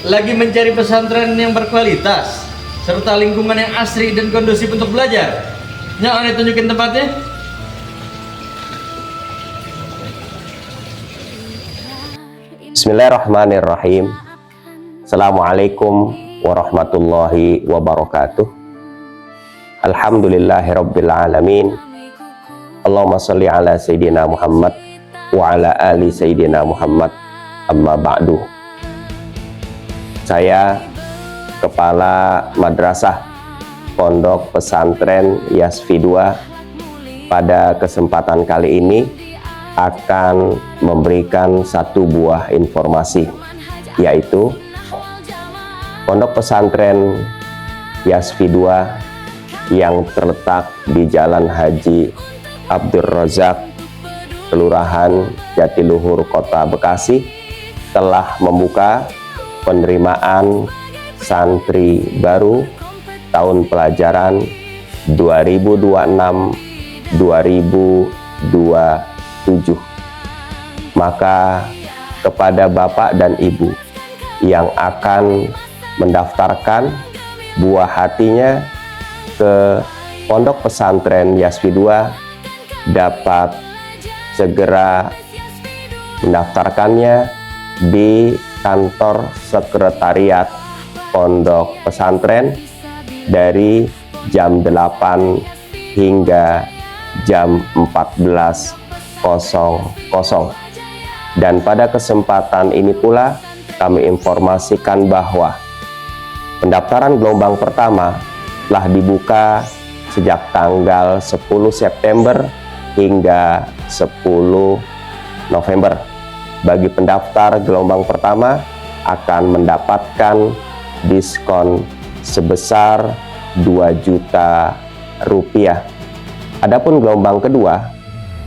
Lagi mencari pesantren yang berkualitas serta lingkungan yang asri dan kondusif untuk belajar? Nyak, Ane tunjukin tempatnya. Bismillahirrahmanirrahim. Assalamualaikum warahmatullahi wabarakatuh. Alhamdulillahirabbil alamin. Allahumma shalli ala sayyidina Muhammad wa ala ali sayyidina Muhammad. Amma ba'du. Saya Kepala Madrasah Pondok Pesantren Yasfi 2 pada kesempatan kali ini akan memberikan satu buah informasi, yaitu Pondok Pesantren Yasfi 2 yang terletak di Jalan Haji Abdul Razak, Kelurahan Jatiluhur, Kota Bekasi, telah membuka penerimaan santri baru tahun pelajaran 2026-2027. Maka kepada Bapak dan Ibu yang akan mendaftarkan buah hatinya ke Pondok Pesantren Yasfi 2 dapat segera mendaftarkannya di kantor sekretariat Pondok Pesantren dari jam 8 hingga jam 14.00. Dan pada kesempatan ini pula kami informasikan bahwa pendaftaran gelombang pertama telah dibuka sejak tanggal 10 September hingga 10 November. Bagi pendaftar gelombang pertama akan mendapatkan diskon sebesar 2 juta rupiah. Adapun gelombang kedua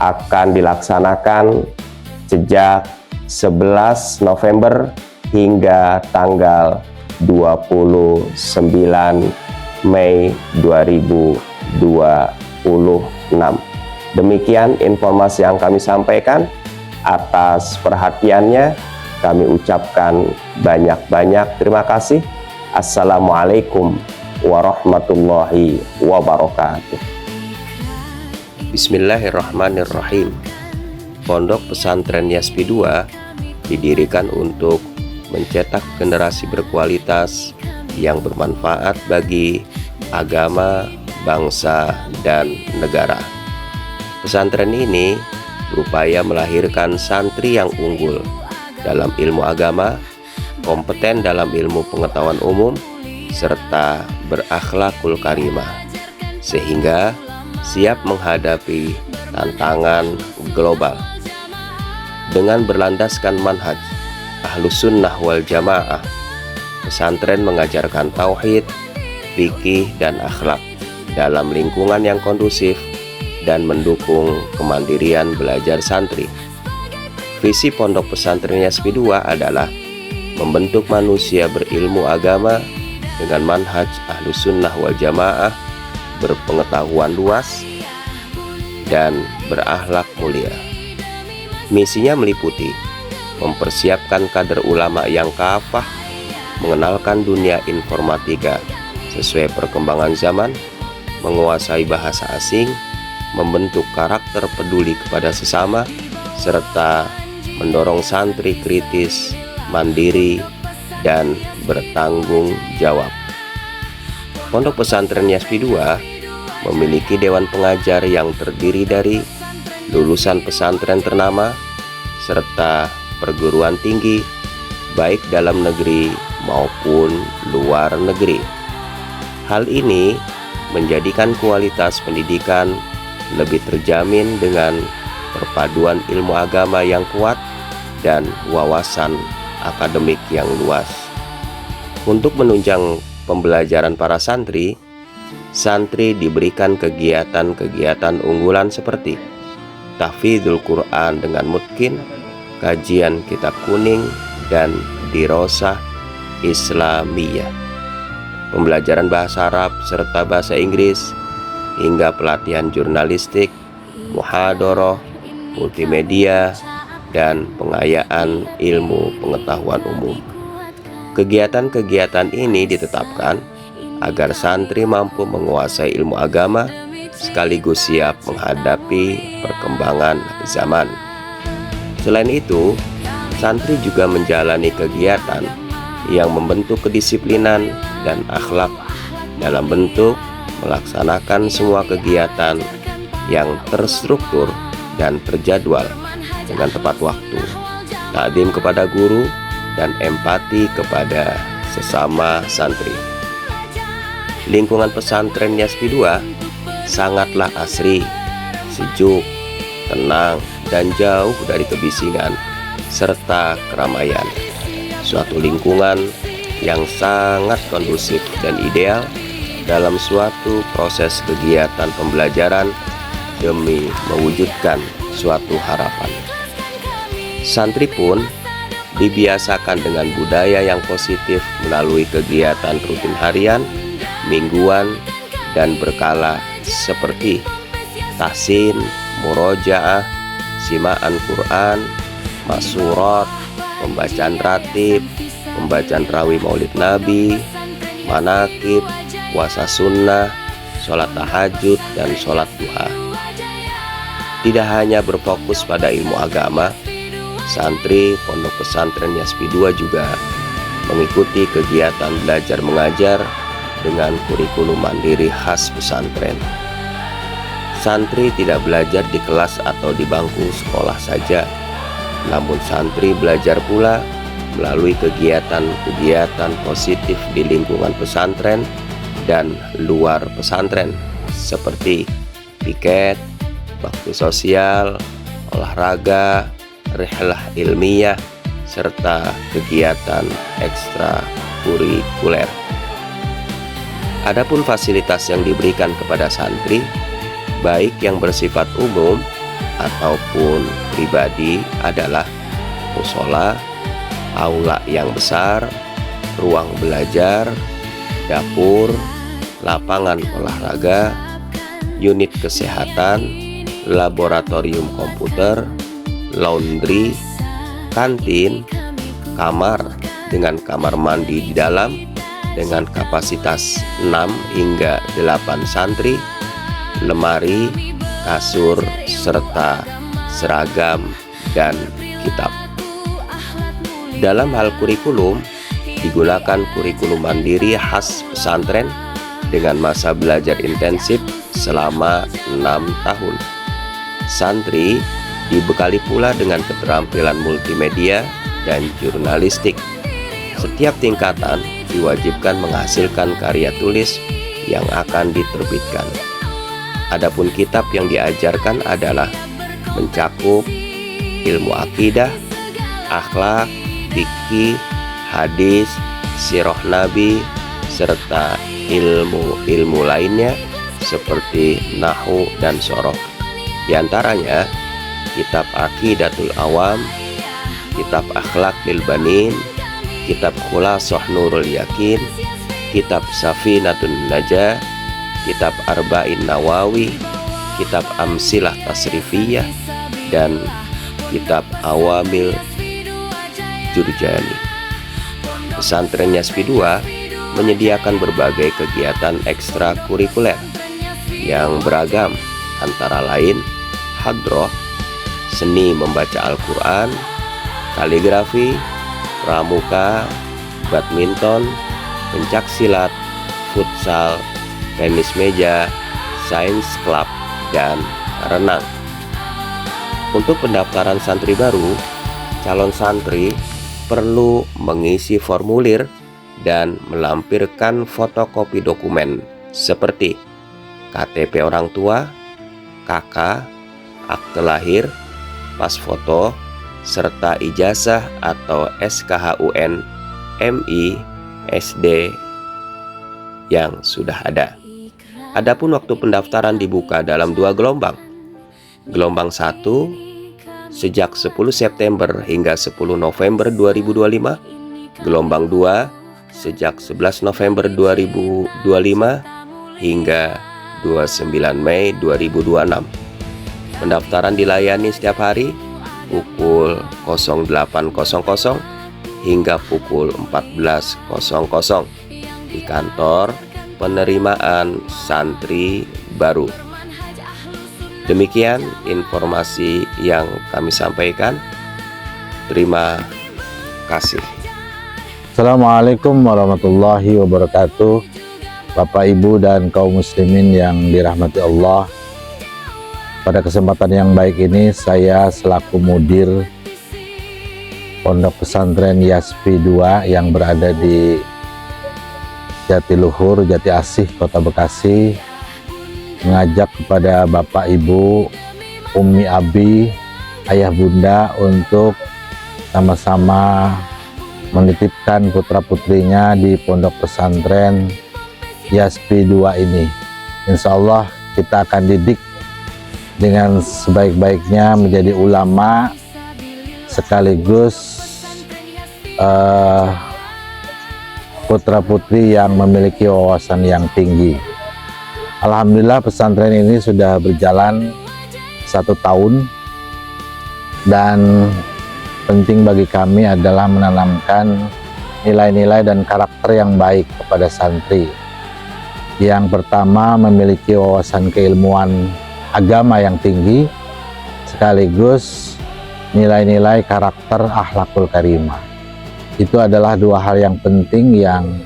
akan dilaksanakan sejak 11 November hingga tanggal 29 Mei 2026. Demikian informasi yang kami sampaikan. Atas perhatiannya kami ucapkan banyak-banyak terima kasih. Assalamualaikum warahmatullahi wabarakatuh. Bismillahirrahmanirrahim. Pondok Pesantren Yasfi 2 didirikan untuk mencetak generasi berkualitas yang bermanfaat bagi agama, bangsa, dan negara. Pesantren ini berupaya melahirkan santri yang unggul dalam ilmu agama, kompeten dalam ilmu pengetahuan umum, serta berakhlakul karimah, sehingga siap menghadapi tantangan global. Dengan berlandaskan manhaj Ahlus Sunnah wal Jamaah, pesantren mengajarkan tauhid, fikih, dan akhlak dalam lingkungan yang kondusif dan mendukung kemandirian belajar santri. Visi Pondok Pesantren Yasfi 2 adalah membentuk manusia berilmu agama dengan manhaj Ahlus Sunnah wal Jamaah, berpengetahuan luas, dan berakhlak mulia. Misinya meliputi mempersiapkan kader ulama yang kafah, mengenalkan dunia informatika sesuai perkembangan zaman, menguasai bahasa asing, membentuk karakter peduli kepada sesama, serta mendorong santri kritis, mandiri, dan bertanggung jawab. Pondok Pesantren Yasfi 2 memiliki dewan pengajar yang terdiri dari lulusan pesantren ternama serta perguruan tinggi baik dalam negeri maupun luar negeri. Hal ini menjadikan kualitas pendidikan lebih terjamin dengan perpaduan ilmu agama yang kuat dan wawasan akademik yang luas. Untuk menunjang pembelajaran para santri diberikan kegiatan-kegiatan unggulan seperti tahfidzul Quran dengan mutkin, kajian kitab kuning, dan dirosah Islamiyah, pembelajaran bahasa Arab serta bahasa Inggris, hingga pelatihan jurnalistik, muhadharah, multimedia, dan pengayaan ilmu pengetahuan umum. Kegiatan-kegiatan ini ditetapkan agar santri mampu menguasai ilmu agama sekaligus siap menghadapi perkembangan zaman. Selain itu, santri juga menjalani kegiatan yang membentuk kedisiplinan dan akhlak dalam bentuk melaksanakan semua kegiatan yang terstruktur dan terjadwal dengan tepat waktu, takdim kepada guru, dan empati kepada sesama santri. Lingkungan pesantren Yaspi 2 sangatlah asri, sejuk, tenang, dan jauh dari kebisingan serta keramaian. Suatu lingkungan yang sangat kondusif dan ideal dalam suatu proses kegiatan pembelajaran demi mewujudkan suatu harapan. Santri pun dibiasakan dengan budaya yang positif melalui kegiatan rutin harian, mingguan, dan berkala seperti tahsin, murojaah, simaan Quran, masurat, pembacaan ratib, pembacaan rawi maulid Nabi, manakib, puasa sunnah, sholat tahajud, dan sholat duha. Tidak hanya berfokus pada ilmu agama, santri Pondok Pesantren Yaspi 2 juga mengikuti kegiatan belajar mengajar dengan kurikulum mandiri khas pesantren. Santri tidak belajar di kelas atau di bangku sekolah saja, namun santri belajar pula melalui kegiatan-kegiatan positif di lingkungan pesantren dan luar pesantren seperti piket, bakti sosial, olahraga, rihlah ilmiah, serta kegiatan ekstrakurikuler. Adapun fasilitas yang diberikan kepada santri, baik yang bersifat umum ataupun pribadi, adalah musola, aula yang besar, ruang belajar, dapur, lapangan olahraga, unit kesehatan, laboratorium komputer, laundry, kantin, kamar dengan kamar mandi di dalam dengan kapasitas 6 hingga 8 santri, lemari, kasur, serta seragam dan kitab. Dalam hal kurikulum, digunakan kurikulum mandiri khas pesantren dengan masa belajar intensif selama 6 tahun. Santri dibekali pula dengan keterampilan multimedia dan jurnalistik. Setiap tingkatan diwajibkan menghasilkan karya tulis yang akan diterbitkan. Adapun kitab yang diajarkan adalah mencakup ilmu akidah, akhlak, fikih, hadis, sirah Nabi, serta ilmu-ilmu lainnya seperti nahwu dan sorof. Di antaranya kitab Aqidatul Awam, kitab Akhlak lil Banin, kitab Khulasoh Nurul Yakin, kitab Safinatun Najah, kitab Arba'in Nawawi, kitab Amsilah Tasrifiyah, dan kitab Awamil Jurjani. Pesantren Yaspi 2 menyediakan berbagai kegiatan ekstrakurikuler yang beragam, antara lain hadroh, seni membaca Al-Quran, kaligrafi, pramuka, badminton, pencak silat, futsal, tenis meja, sains club, dan renang. Untuk pendaftaran santri baru, calon santri perlu mengisi formulir dan melampirkan fotokopi dokumen seperti KTP orang tua, KK, akte lahir, pas foto, serta ijazah atau SKHUN MI SD yang sudah ada. Adapun waktu pendaftaran dibuka dalam 2 gelombang. Gelombang 1 sejak 10 September hingga 10 November 2025. Gelombang 2 sejak 11 November 2025 hingga 29 Mei 2026. Pendaftaran dilayani setiap hari pukul 08.00 hingga pukul 14.00 di kantor penerimaan santri baru. Demikian informasi yang kami sampaikan. Terima kasih. Assalamualaikum warahmatullahi wabarakatuh. Bapak, Ibu, dan kaum muslimin yang dirahmati Allah. Pada kesempatan yang baik ini, saya selaku mudir Pondok Pesantren Yasfi 2 yang berada di Jatiluhur, Jati Asih, Kota Bekasi, mengajak kepada Bapak, Ibu, Umi, Abi, Ayah, Bunda untuk sama-sama menitipkan putra-putrinya di Pondok Pesantren Yasfi 2 ini. Insya Allah kita akan didik dengan sebaik-baiknya menjadi ulama sekaligus putra-putri yang memiliki wawasan yang tinggi. Alhamdulillah pesantren ini sudah berjalan 1 tahun, dan penting bagi kami adalah menanamkan nilai-nilai dan karakter yang baik kepada santri. Yang pertama, memiliki wawasan keilmuan agama yang tinggi, sekaligus nilai-nilai karakter akhlakul karimah. Itu adalah 2 hal yang penting yang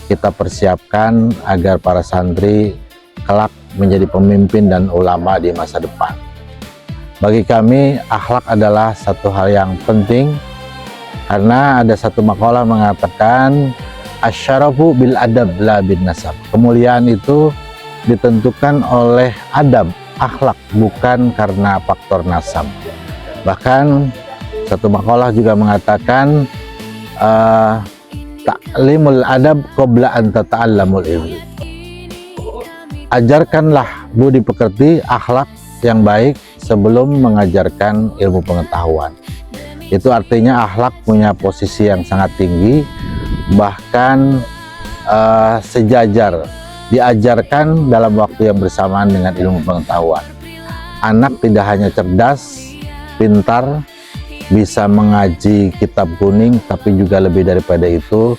kita persiapkan agar para santri kelak menjadi pemimpin dan ulama di masa depan. Bagi kami, akhlak adalah satu hal yang penting, karena ada satu makalah mengatakan asyarafu bil adab la bin nasab. Kemuliaan itu ditentukan oleh adab, akhlak, bukan karena faktor nasab. Bahkan satu makalah juga mengatakan ta'limul adab qabla an tata'allamul ilm. Ajarkanlah budi pekerti, akhlak yang baik sebelum mengajarkan ilmu pengetahuan. Itu artinya akhlak punya posisi yang sangat tinggi, bahkan sejajar, diajarkan dalam waktu yang bersamaan dengan ilmu pengetahuan. Anak tidak hanya cerdas, pintar, bisa mengaji kitab kuning, tapi juga lebih daripada itu,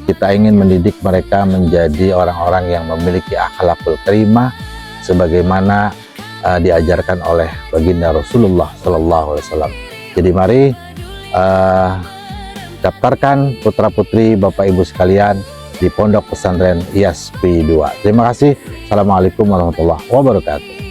kita ingin mendidik mereka menjadi orang-orang yang memiliki akhlakul karimah sebagaimana diajarkan oleh baginda Rasulullah SAW. Jadi mari daftarkan putra-putri Bapak Ibu sekalian di Pondok Pesantren Yasfi 2. Terima kasih. Assalamualaikum warahmatullahi wabarakatuh.